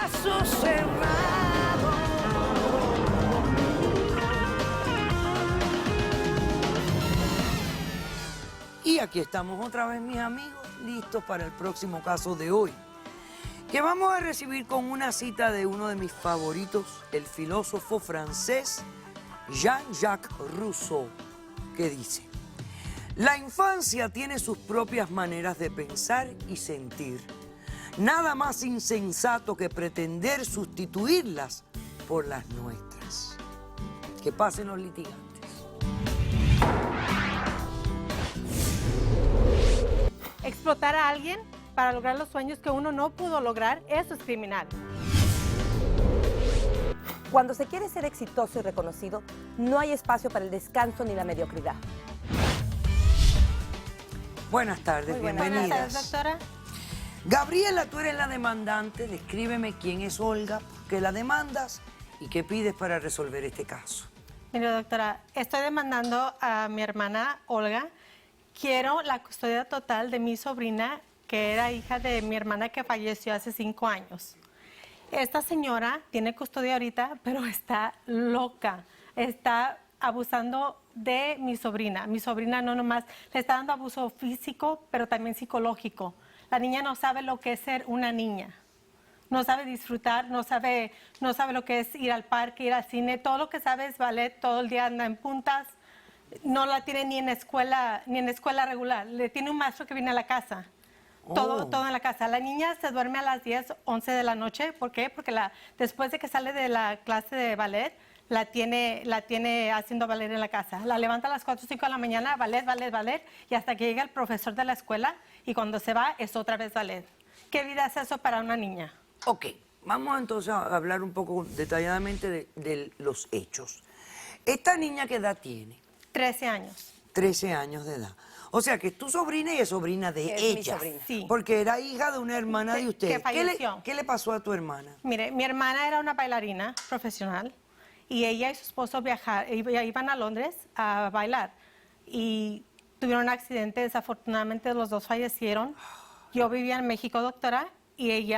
caso cerrado. Y aquí estamos otra vez, mis amigos, listos para el próximo caso de hoy, que vamos a recibir con una cita de uno de mis favoritos, el filósofo francés Jean-Jacques Rousseau, que dice: la infancia tiene sus propias maneras de pensar y sentir. Nada más insensato que pretender sustituirlas por las nuestras. Que pasen los litigantes. Explotar a alguien para lograr los sueños que uno no pudo lograr, eso es criminal. Cuando se quiere ser exitoso y reconocido, no hay espacio para el descanso ni la mediocridad. Buenas tardes, bienvenidas. Buenas tardes, doctora. Gabriela, tú eres la demandante. Descríbeme quién es Olga, por qué la demandas y qué pides para resolver este caso. Mire, doctora, estoy demandando a mi hermana Olga. Quiero la custodia total de mi sobrina, que era hija de mi hermana que falleció hace 5 años. Esta señora tiene custodia ahorita, pero está loca. Está abusando de mi sobrina. Mi sobrina no nomás le está dando abuso físico, pero también psicológico. La niña no sabe lo que es ser una niña. No sabe disfrutar, no sabe lo que es ir al parque, ir al cine. Todo lo que sabe es ballet, todo el día anda en puntas. No la tiene ni en escuela regular. Le tiene un maestro que viene a la casa. Todo en la casa. La niña se duerme a las 10, 11 de la noche. ¿Por qué? Porque después de que sale de la clase de ballet, la tiene haciendo ballet en la casa. La levanta a las 4 o 5 de la mañana, ballet, y hasta que llega el profesor de la escuela, y cuando se va, es otra vez ballet. ¿Qué vida es eso para una niña? Ok, vamos entonces a hablar un poco detalladamente de los hechos. ¿Esta niña qué edad tiene? 13 años. 13 años de edad. O sea, que es tu sobrina y es sobrina de Es ella. mi sobrina. Sí. Porque era hija de una hermana de ustedes. Que falleció. ¿Qué le pasó a tu hermana? Mire, mi hermana era una bailarina profesional y ella y su esposo iban a Londres a bailar y tuvieron un accidente. Desafortunadamente los dos fallecieron. Yo vivía en México, doctora, y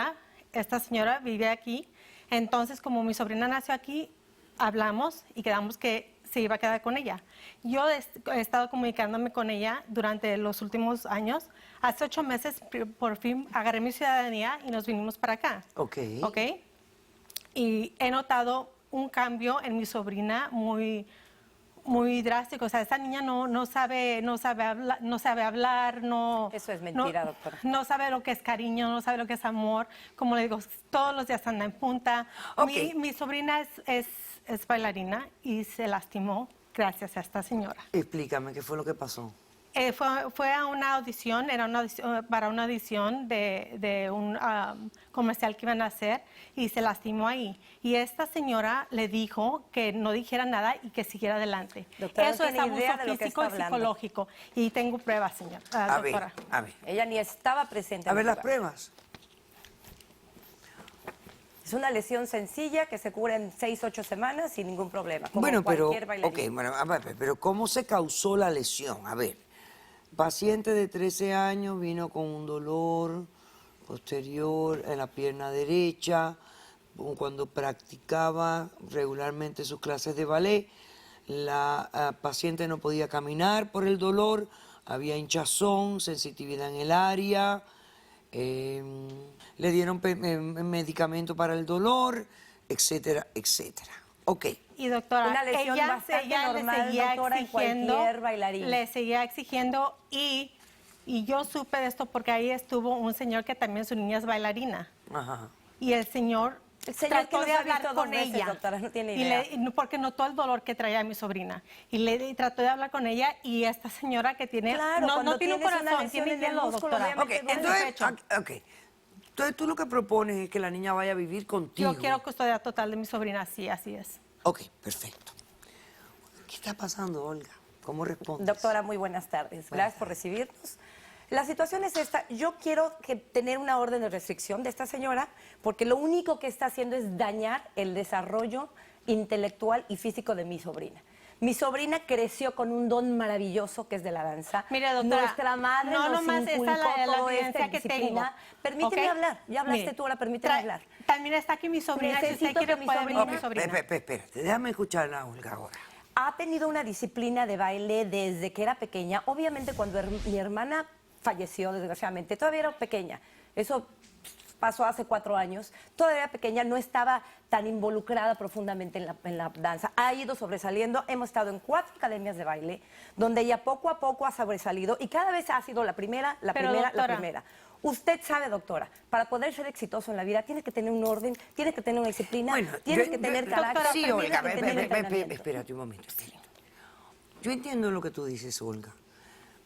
esta señora, vivía aquí. Entonces, como mi sobrina nació aquí, hablamos y quedamos que se iba a quedar con ella. Yo he estado comunicándome con ella durante los últimos años. Hace 8 meses, por fin, agarré mi ciudadanía y nos vinimos para acá. Ok. Y he notado un cambio en mi sobrina muy drástico. O sea, esta niña no sabe hablar, no... Eso es mentira, doctora. No sabe lo que es cariño, no sabe lo que es amor. Como le digo, todos los días anda en punta. Ok. Mi sobrina es bailarina y se lastimó gracias a esta señora. Explícame, ¿qué fue lo que pasó? Fue a una audición, para una audición de un comercial que iban a hacer y se lastimó ahí. Y esta señora le dijo que no dijera nada y que siguiera adelante. Doctora, Eso no es tiene idea abuso de lo que físico y está hablando. psicológico. Y tengo pruebas, doctora. A ver. Ella ni estaba presente. A en ver el las lugar. pruebas. Es una lesión sencilla que se cura en 6, 8 semanas sin ningún problema, como Bueno, pero, cualquier bailarín. bueno, a ver, pero ¿cómo se causó la lesión? A ver, paciente de 13 años vino con un dolor posterior en la pierna derecha cuando practicaba regularmente sus clases de ballet. La paciente no podía caminar por el dolor, había hinchazón, sensitividad en el área. Le dieron medicamento para el dolor, etcétera, etcétera. Ok. Y doctora, Una lesión bastante normal, doctora, en cualquier bailarín. le seguía exigiendo y yo supe de esto porque ahí estuvo un señor que también su niña es bailarina. Ajá. Y el señor El señor trató que de nos ha hablar visto con 2 veces, ella. doctora, no tiene idea. Porque notó el dolor que traía mi sobrina. Y trató de hablar con ella y esta señora que tiene... Claro, cuando no tiene un tienes una corazón, lesión tiene en el hielo, músculo, doctora. obviamente, Ok, entonces tú lo que propones es que la niña vaya a vivir contigo. Yo quiero custodia total de mi sobrina, sí, así es. Ok, perfecto. ¿Qué está pasando, Olga? ¿Cómo respondes? Doctora, muy buenas tardes. Gracias por recibirnos. La situación es esta. Yo quiero tener una orden de restricción de esta señora porque lo único que está haciendo es dañar el desarrollo intelectual y físico de mi sobrina. Mi sobrina creció con un don maravilloso que es de la danza. Mire, doctora, nuestra madre no nos nomás esa inculcó es la toda evidencia esta que disciplina. tengo. Permíteme ¿Ok? hablar. Ya hablaste Mire, tú, ahora permíteme hablar. También está aquí mi sobrina. Si usted Necesito quiere, que mi puede sobrina- venir mi sobrina. Espérate, déjame escuchar a Olga ahora. Ha tenido una disciplina de baile desde que era pequeña. Obviamente cuando mi hermana falleció, desgraciadamente, todavía era pequeña. Eso pasó hace 4 años. Todavía era pequeña, no estaba tan involucrada profundamente en la danza. Ha ido sobresaliendo. Hemos estado en 4 academias de baile, donde ella poco a poco ha sobresalido y cada vez ha sido la primera, la Pero, primera, la doctora, primera. Usted sabe, doctora, para poder ser exitoso en la vida tiene que tener un orden, tiene que tener una disciplina, tiene que tener carácter, Sí, tiene Olga, que tener entrenamiento. espérate un momento. Yo entiendo lo que tú dices, Olga,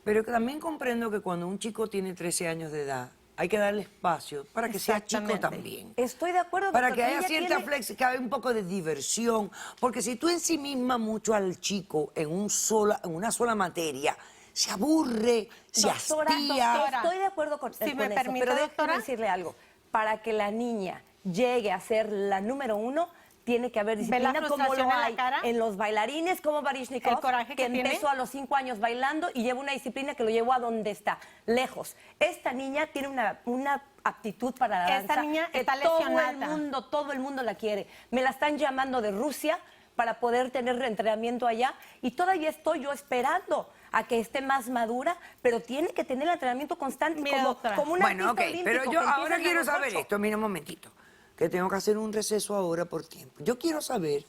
pero que también comprendo que cuando un chico tiene 13 años de edad, hay que darle espacio para que sea chico Exactamente. también. Estoy de acuerdo. Para doctor, que haya ella cierta tiene- flexibilidad, que haya un poco de diversión, porque si tú ensimismas mucho al chico en una sola materia, se aburre, se Doctora, hastía. doctora, estoy de acuerdo con, Si con me eso, permite, pero déjeme doctora. decirle algo. Para que la niña llegue a ser la número 1, tiene que haber ¿Ve la disciplina como frustración lo en la hay cara? en los bailarines, como Baryshnikov, ¿El coraje que tiene? empezó a los 5 años bailando y lleva una disciplina que lo llevó a donde está, lejos. Esta niña tiene una aptitud para la Esta danza niña que está lesionada. todo el mundo la quiere. Me la están llamando de Rusia para poder tener entrenamiento allá y todavía estoy yo esperando a que esté más madura, pero tiene que tener el entrenamiento constante Mira, doctora. como un Bueno, artista ok, olímpico pero que yo empieza ahora a quiero los saber 8. esto, mira un momentito, que tengo que hacer un receso ahora por tiempo. Yo quiero saber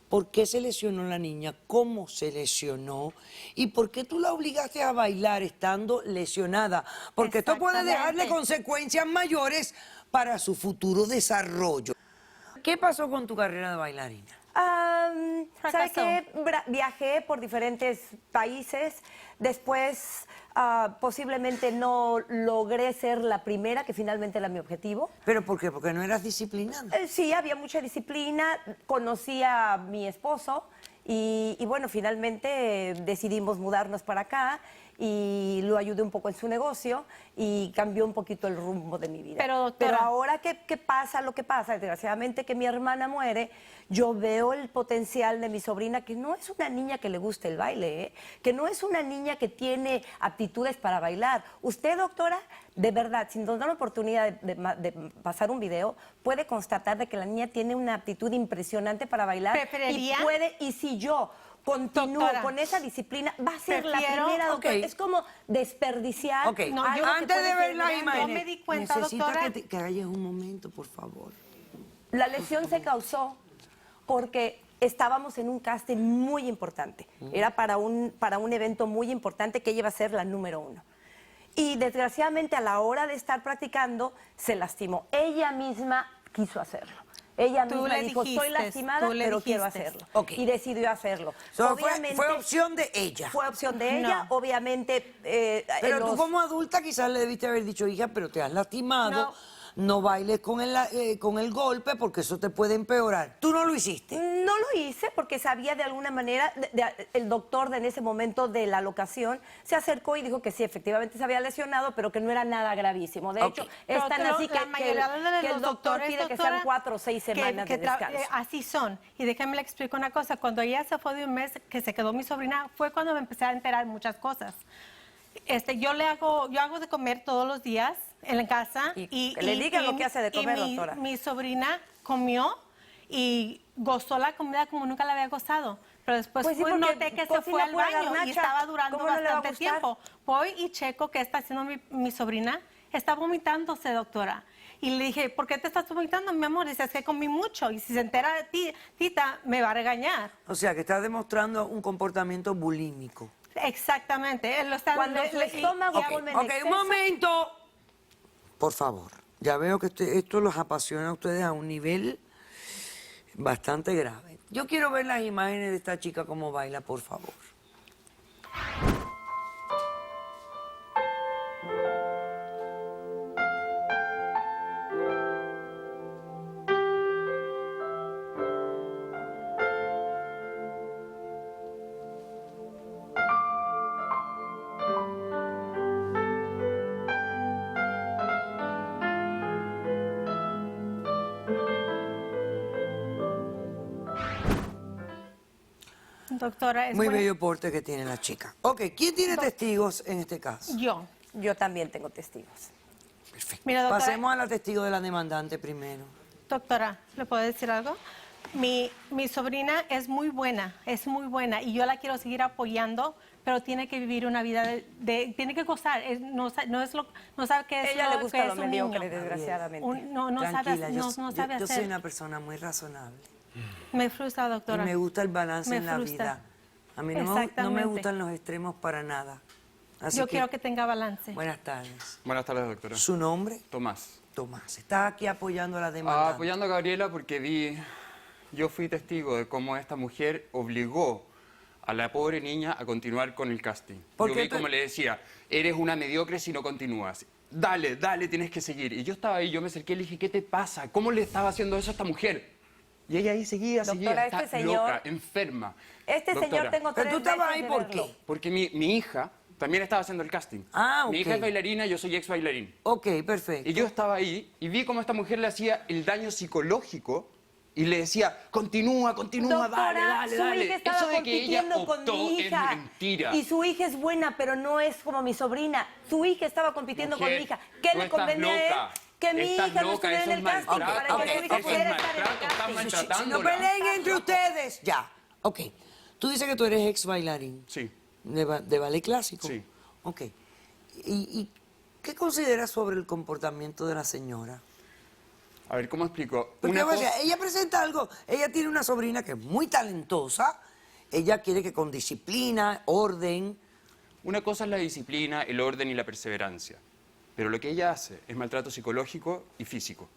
por qué se lesionó la niña, cómo se lesionó y por qué tú la obligaste a bailar estando lesionada, porque esto puede dejarle Exactamente. consecuencias mayores para su futuro desarrollo. ¿Qué pasó con tu carrera de bailarina? ¿Sabe Fracasó. qué? Viajé por diferentes países. Después, posiblemente no logré ser la primera, que finalmente era mi objetivo. ¿Pero por qué? Porque no eras disciplinada. Sí, había mucha disciplina. Conocí a mi esposo y bueno, finalmente decidimos mudarnos para acá y lo ayudé un poco en su negocio y cambió un poquito el rumbo de mi vida. Pero, doctora- ahora ¿qué pasa? Lo que pasa, desgraciadamente, que mi hermana muere, yo veo el potencial de mi sobrina, que no es una niña que le guste el baile, ¿eh? Que no es una niña que tiene aptitudes para bailar. Usted, doctora, de verdad, sin nos dar la oportunidad de pasar un video, puede constatar de que la niña tiene una aptitud impresionante para bailar. ¿Preferiría? Y si yo continúo Doctora, con esa disciplina, va a ser la prefiero- primera, doctora. Ok. Es como desperdiciar. Ok, No, algo yo- que antes puede de ver ser las grande. imágenes, Yo me di cuenta, necesito doctora. que calles un momento, por favor. La lesión se causó porque estábamos en un casting muy importante. Era para un evento muy importante que ella iba a ser la número 1. Y desgraciadamente a la hora de estar practicando se lastimó. Ella misma quiso hacerlo. Ella Tú misma le dijo, dijiste, estoy lastimada, tú le pero quiero dijiste. hacerlo. Ok. Y decidió hacerlo. So, Obviamente, fue opción de ella. fue opción de ella. No. Obviamente... Pero tú los- como adulta quizás le debiste haber dicho, hija, pero te has lastimado, No. no bailes con el golpe porque eso te puede empeorar. Tú no lo hiciste. No lo hice porque sabía de alguna manera, el doctor en ese momento de la locación se acercó y dijo que sí, efectivamente se había lesionado, pero que no era nada gravísimo. De Ok. hecho, Pero es tan creo así que, la mayoría de que el los doctor doctores, pide que doctora, sean 4 o 6 semanas de descanso. así son. Y déjame le explico una cosa. Cuando ella se fue de un mes, que se quedó mi sobrina, fue cuando me empecé a enterar de muchas cosas. Yo hago de comer todos los días en la casa. Y que le digan lo que hace de comer, mi, doctora. Mi sobrina comió y gozó la comida como nunca la había gozado. Pero después Pues sí, porque noté que se cocina fue al pura baño garnacha. y estaba durando ¿Cómo no le va a bastante gustar? tiempo. Voy y checo qué está haciendo mi sobrina. Está vomitándose, doctora. Y le dije, ¿por qué te estás vomitando, mi amor? Dice, es que comí mucho. Y si se entera de ti, tita, me va a regañar. O sea, que estás demostrando un comportamiento bulímico. Exactamente. Él lo está, Cuando su estómago Ok, come en ok, exceso, un momento. Por favor, ya veo que esto los apasiona a ustedes a un nivel bastante grave. Yo quiero ver las imágenes de esta chica cómo baila, por favor. Doctora, es Muy buena- bello porte que tiene la chica. Ok, ¿quién tiene testigos en este caso? Yo. yo también tengo testigos. Perfecto. Mira, doctora- Pasemos a la testigo de la demandante primero. Doctora, ¿le puedo decir algo? Mi sobrina es muy buena, y yo la quiero seguir apoyando, pero tiene que vivir una vida tiene que gozar, no sabe qué es Ella le gusta que lo es un mediocre, niño. desgraciadamente. No sabe, Tranquila, no sabe yo soy hacer. una persona muy razonable. Me frustra, Y doctora. me gusta el balance Me en la frustra. vida. A mí no me Exactamente. gustan los extremos para nada. Así Yo quiero que tenga balance. Buenas tardes. Buenas tardes, doctora. ¿Su nombre? Tomás. Tomás. ¿Estás aquí apoyando a la demanda? Apoyando a Gabriela porque yo fui testigo de cómo esta mujer obligó a la pobre niña a continuar con el casting. ¿Por Yo qué vi tú- como le decía, eres una mediocre si no continúas. Dale, dale, tienes que seguir. Y yo estaba ahí, yo me acerqué y le dije, ¿qué te pasa? ¿Cómo le estaba haciendo eso a esta mujer? Y ella ahí seguía, Doctora, está este señor- loca, enferma. Este señor Doctora, tengo Pero 3 tú estabas meses ahí de ¿por verlo. qué? Porque mi hija también estaba haciendo el casting. Ah, Mi ok. hija es bailarina, yo soy ex bailarín. Ok, perfecto. Y yo estaba ahí y vi cómo esta mujer le hacía el daño psicológico y le decía, continúa, Doctora, dale, dale, su dale. hija estaba Eso de que ella compitiendo con optó mi hija. es mentira. Y su hija es buena, pero no es como mi sobrina. Su hija estaba compitiendo con Mujer, mi hija. ¿Qué tú le estás convenía a él? loca. Que mi Estás hija no loca, estuviera eso en el es casting maltrato, para que su ok, hija ok. pudiera Eso es estar en el maltrato, estás casting. maltratando. No peleen entre ustedes. Ya. Ok. Tú dices que tú eres ex bailarín. Sí. De ballet clásico. Sí. Ok. ¿Y qué consideras sobre el comportamiento de la señora? A ver, ¿cómo explico? Porque Una o sea, cosa- ella presenta algo, ella tiene una sobrina que es muy talentosa, ella quiere que con disciplina, orden. Una cosa es la disciplina, el orden y la perseverancia. Pero lo que ella hace es maltrato psicológico y físico.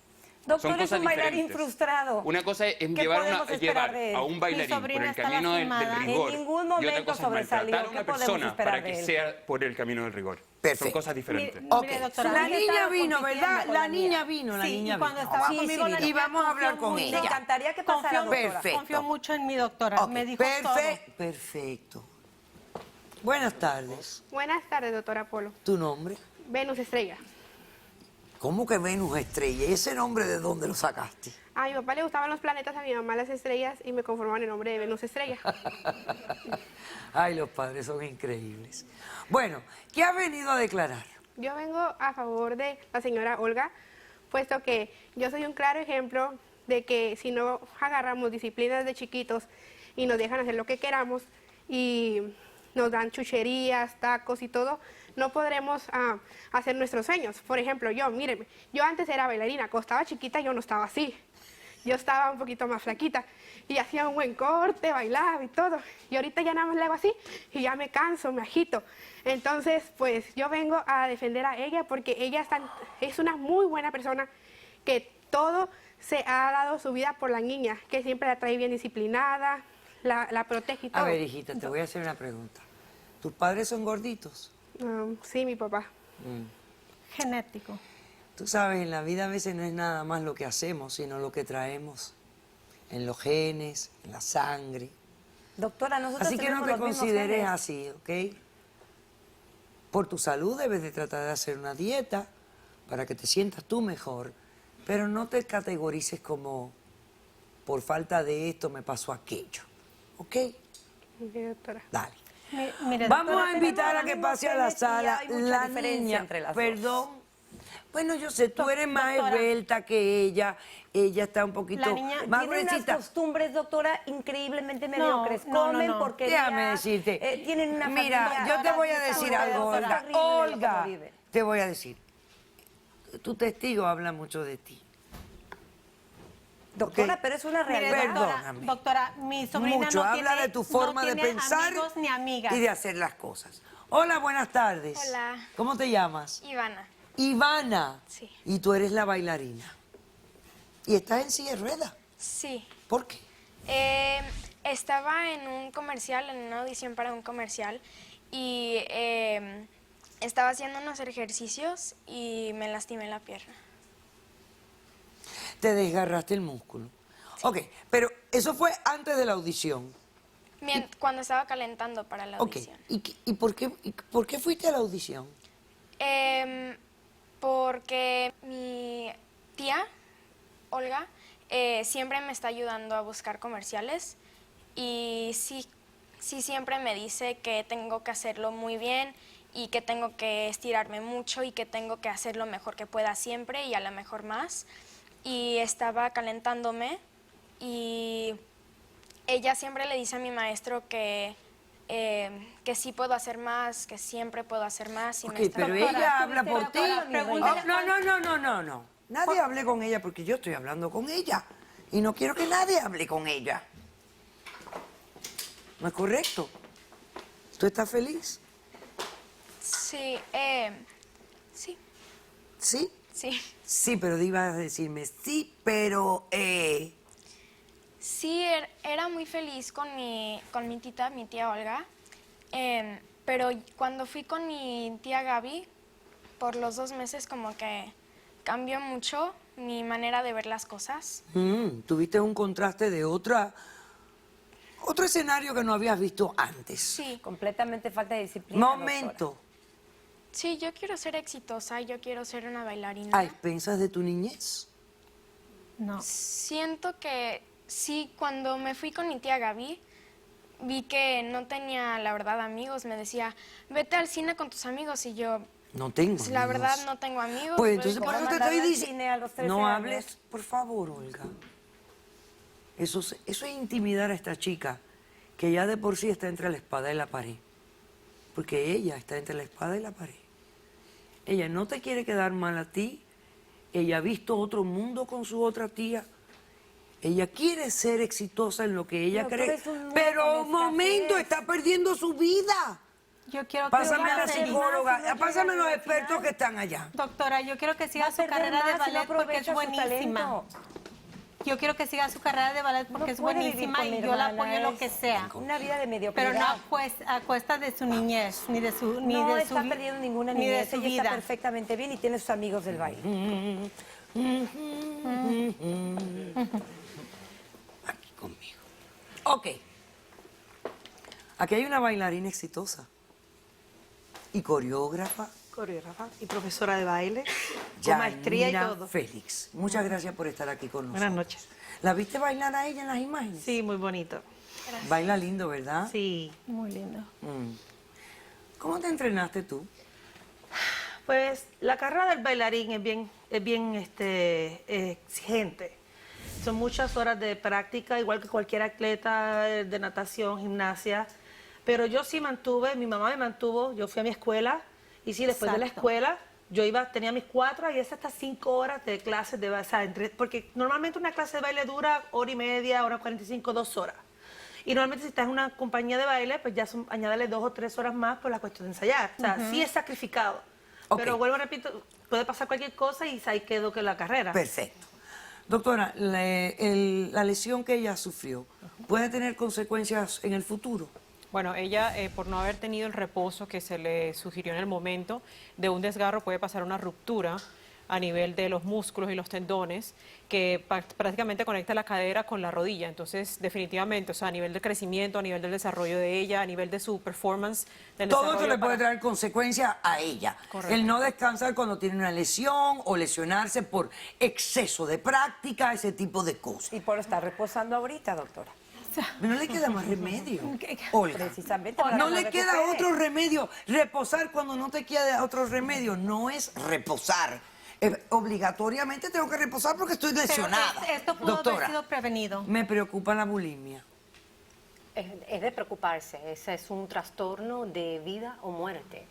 Doctor, Son es cosas un bailarín diferentes. frustrado. Una cosa es ¿Qué llevar, podemos esperar de él? a un bailarín por sobrina el está camino del lastimada. rigor. En ningún y otra momento cosa es sobresalió. maltratar a ¿Qué una podemos persona esperar para de que él? sea por el camino del rigor. Perfecto. Son cosas diferentes. Mire, Ok. doctora, La ella niña estaba vino, compitiendo ¿verdad? con La la niña mía. vino, la Sí, niña y cuando vino. estaba Sí, conmigo sí, la vino. Y niña vamos a hablar confió con mucho. ella. Me encantaría que pasara, Confió, doctora. Perfecto. confió mucho en mi doctora. Ok, Me dijo todo. Perfecto. Buenas tardes. Buenas tardes, doctora Polo. ¿Tu nombre? Venus Estrella. ¿Cómo que Venus Estrella? ¿Y ese nombre de dónde lo sacaste? A mi papá le gustaban los planetas, a mi mamá las estrellas y me conformaban el nombre de Venus Estrella. Ay, los padres son increíbles. Bueno, ¿qué has venido a declarar? Yo vengo a favor de la señora Olga, puesto que yo soy un claro ejemplo de que si no agarramos disciplinas de chiquitos y nos dejan hacer lo que queramos y nos dan chucherías, tacos y todo, no podremos hacer nuestros sueños. Por ejemplo, mírenme, yo antes era bailarina, cuando estaba chiquita yo no estaba así. Yo estaba un poquito más flaquita y hacía un buen corte, bailaba y todo. Y ahorita ya nada más le hago así y ya me canso, me agito. Entonces, pues yo vengo a defender a ella porque ella es una muy buena persona que todo se ha dado su vida por la niña, que siempre la trae bien disciplinada, la protege y todo. A ver, hijita, te voy a hacer una pregunta. ¿Tus padres son gorditos? Sí, mi papá. Genético. Tú sabes, en la vida a veces no es nada más lo que hacemos, sino lo que traemos en los genes, en la sangre. Doctora, nosotros Así que no tenemos te los mismos consideres genes. así, ¿ok? Por tu salud debes de tratar de hacer una dieta para que te sientas tú mejor, pero no te categorices como por falta de esto me pasó aquello, ¿ok? Ok, doctora. Dale. Mire, Vamos doctora, a invitar tenemos a que los pase a la mismos genes y sala hay mucha la diferencia niña. entre las dos. Perdón. Bueno, yo sé, tú eres más Doctora. esbelta que ella está un poquito La niña más Tienen unas gruesita. costumbres, doctora, increíblemente mediocres. no, Comen no. porquería. Déjame decirte. Tienen una Mira, familia yo te voy a decir horrible, algo, doctora, Olga. horrible lo que Olga, vive. te voy a decir. Tu testigo habla mucho de ti. Doctora, Ok. pero es una Mire, realidad. Perdóname. doctora, mi sobrina Mucho. no Habla tiene, de tu forma no de tiene pensar amigos ni amigas. y de hacer las cosas. Hola, buenas tardes. Hola. ¿Cómo te llamas? Ivana. Ivana. Sí. Y tú eres la bailarina. Y estás en silla de ruedas. Sí. ¿Por qué? Estaba en un comercial, en una audición para un comercial y estaba haciendo unos ejercicios y me lastimé la pierna. Te desgarraste el músculo. Ok, pero eso fue antes de la audición. Cuando estaba calentando para la Ok, audición. ¿y por qué fuiste a la audición? Porque mi tía, Olga, siempre me está ayudando a buscar comerciales y sí siempre me dice que tengo que hacerlo muy bien y que tengo que estirarme mucho y que tengo que hacer lo mejor que pueda siempre y a lo mejor más. y estaba calentándome y ella siempre le dice a mi maestro que sí puedo hacer más, que siempre puedo hacer más. Y Ok, me está- pero ella habla por ti. pregúntale- No. Nadie hable con ella porque yo estoy hablando con ella. Y no quiero que nadie hable con ella. ¿No es correcto? ¿Tú estás feliz? Sí, sí, ¿Sí? sí. Sí, pero ibas a decirme sí, pero... Sí, era muy feliz con mi tita, mi tía Olga, pero cuando fui con mi tía Gaby, por los 2 meses como que cambió mucho mi manera de ver las cosas. Tuviste un contraste de otro escenario que no habías visto antes. Sí, Completamente falta de disciplina. Momento, sí, yo quiero ser exitosa, yo quiero ser una bailarina. a expensas de tu niñez. No. Siento que sí, cuando me fui con mi tía Gaby, vi que no tenía, la verdad, amigos. Me decía, vete al cine con tus amigos. Y yo, No tengo pues, la amigos. verdad, no tengo amigos. Pues entonces ¿cómo por eso te mandarla estoy al cine a los diciendo. 13 No años? hables, por favor, Olga. Eso es intimidar a esta chica, que ya de por sí está entre la espada y la pared. Porque ella está entre la espada y la pared. Ella no te quiere quedar mal a ti. Ella ha visto otro mundo con su otra tía. Ella quiere ser exitosa en lo que ella Pero tú cree. eres un mundo Pero con un momento, escasez. está perdiendo su vida. Yo quiero que Pásame siga a la feliz. psicóloga, si no pásame a los llega al expertos final. que están allá. Doctora, yo quiero que Va siga a su perder carrera de más si no ballet porque es aprovecha su buenísima. talento. Yo quiero que siga su carrera de ballet porque No es puede vivir buenísima con mi y yo la hermana, apoyo en lo es que sea. Una vida de mediocridad. Pero no a cuesta de su niñez, ni de su no de su está vi- perdiendo ninguna ni de niñez. su Ella está vida. perfectamente bien y tiene sus amigos del baile. Aquí conmigo. Ok. Aquí hay una bailarina exitosa. Y coreógrafa. Coreógrafa y profesora de baile, con maestría y Yanira todo. Félix. Muchas gracias por estar aquí con nosotros. Buenas noches. ¿La viste bailar a ella en las imágenes? Sí, muy bonito. Baila lindo, ¿verdad? Sí. Muy lindo. ¿Cómo te entrenaste tú? Pues la carrera del bailarín es bien exigente. Son muchas horas de práctica, igual que cualquier atleta de natación, gimnasia. Pero yo sí mantuve, mi mamá me mantuvo, yo fui a mi escuela y sí, después de la Exacto. escuela yo tenía mis 4 y hasta 5 horas de clases de baile, porque normalmente una clase de baile dura 1 hora y media, 1:45, 2 horas. Y normalmente si estás en una compañía de baile, pues ya añádale 2 o 3 horas más por la cuestión de ensayar. O sea, sí es sacrificado. Ok. Pero vuelvo, repito, puede pasar cualquier cosa y ahí quedó que la carrera. Perfecto. Doctora, la lesión que ella sufrió, ¿puede tener consecuencias en el futuro? Bueno, ella, por no haber tenido el reposo que se le sugirió en el momento de un desgarro, puede pasar una ruptura a nivel de los músculos y los tendones que prácticamente conecta la cadera con la rodilla. Entonces, definitivamente, o sea, a nivel del crecimiento, a nivel del desarrollo de ella, a nivel de su performance, del Todo esto desarrollo le puede para- traer consecuencias a ella. Correcto. El no descansar cuando tiene una lesión o lesionarse por exceso de práctica, ese tipo de cosas. Y por estar reposando ahorita, doctora. No le queda más remedio, Olga. Precisamente para No que le no queda recupere. otro remedio. Reposar cuando no te queda otro remedio no es reposar. Obligatoriamente tengo que reposar porque estoy Pero lesionada. esto pudo Doctora, haber sido prevenido. me preocupa la bulimia. Es de preocuparse, ese es un trastorno de vida o muerte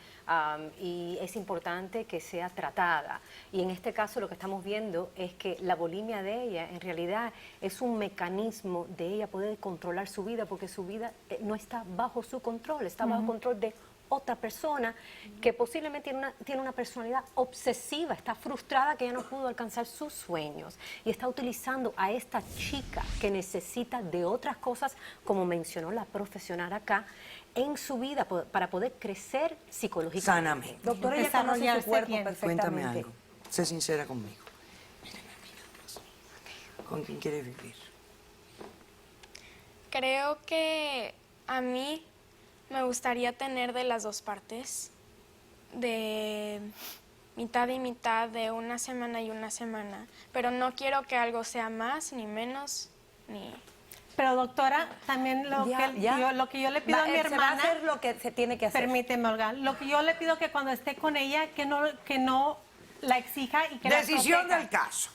y es importante que sea tratada. Y en este caso lo que estamos viendo es que la bulimia de ella en realidad es un mecanismo de ella poder controlar su vida porque su vida no está bajo su control, está bajo control de otra persona que posiblemente tiene una personalidad obsesiva, está frustrada que ya no pudo alcanzar sus sueños y está utilizando a esta chica que necesita de otras cosas, como mencionó la profesional acá, en su vida para poder crecer psicológicamente. Sanamente. Doctora, ella conoce su Desarrollarse cuerpo bien. perfectamente. Cuéntame algo. Sé sincera conmigo. ¿Con quién quieres vivir? Creo que a mí me gustaría tener de las dos partes, de mitad y mitad, de una semana y una semana, pero no quiero que algo sea más ni menos, ni... Pero doctora, también lo que yo le pido a mi Se va a hermana, hacer lo que se tiene que hacer. permíteme, Olga, lo que yo le pido que cuando esté con ella, que no la exija y que la Decisión proteja. del caso.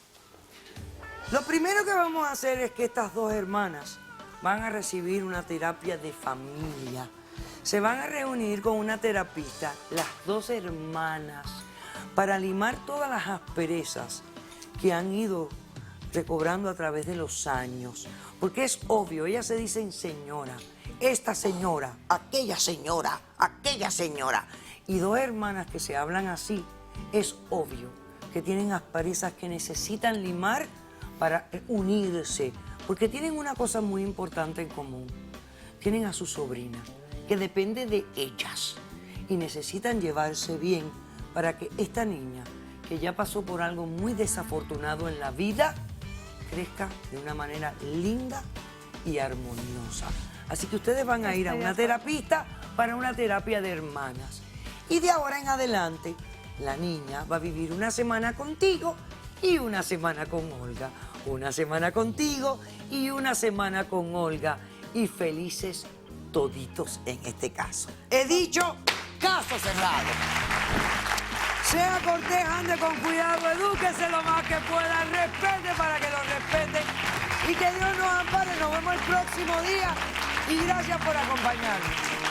Lo primero que vamos a hacer es que estas dos hermanas van a recibir una terapia de familia. Se van a reunir con una terapista, las dos hermanas, para limar todas las asperezas que han ido recobrando a través de los años. Porque es obvio, ellas se dicen señora, esta señora, aquella señora, aquella señora. Y dos hermanas que se hablan así, es obvio que tienen asperezas que necesitan limar para unirse. Porque tienen una cosa muy importante en común. Tienen a su sobrina, que depende de ellas. Y necesitan llevarse bien para que esta niña, que ya pasó por algo muy desafortunado en la vida, crezca de una manera linda y armoniosa. Así que ustedes van a ir a una terapista para una terapia de hermanas. Y de ahora en adelante, la niña va a vivir una semana contigo y una semana con Olga. Una semana contigo y una semana con Olga. Y felices toditos en este caso. He dicho, caso cerrado. Sea cortés, ande con cuidado, edúquese lo más que pueda, respete para que lo respete y que Dios nos ampare. Nos vemos el próximo día y gracias por acompañarnos.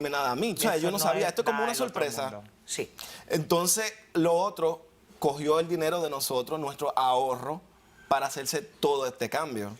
Nada a mí, o sea, yo no sabía, esto es como una sorpresa. Sí. Entonces, lo otro, cogió el dinero de nosotros, nuestro ahorro, para hacerse todo este cambio.